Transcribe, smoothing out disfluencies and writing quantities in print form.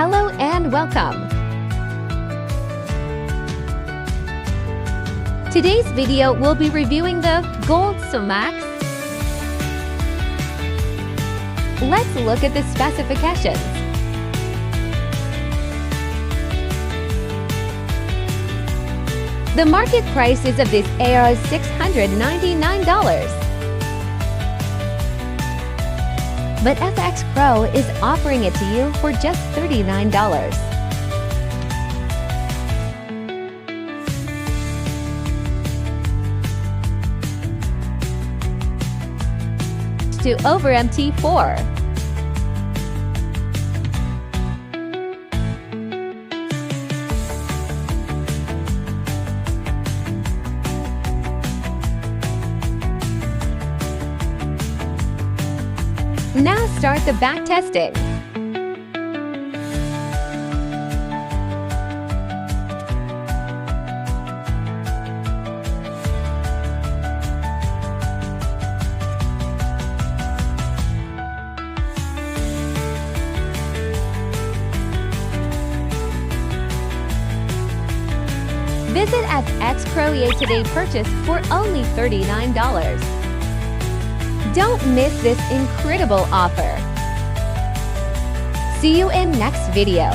Hello and welcome. Today's video will be reviewing the Gold SWmax. Let's look at the specifications. The market prices of this AR is $699. But FX Pro is offering it to you for just $39. To over MT4. Now start the back testing. Visit FX Pro EA today, purchase for only $39. Don't miss this incredible offer. See you in next video.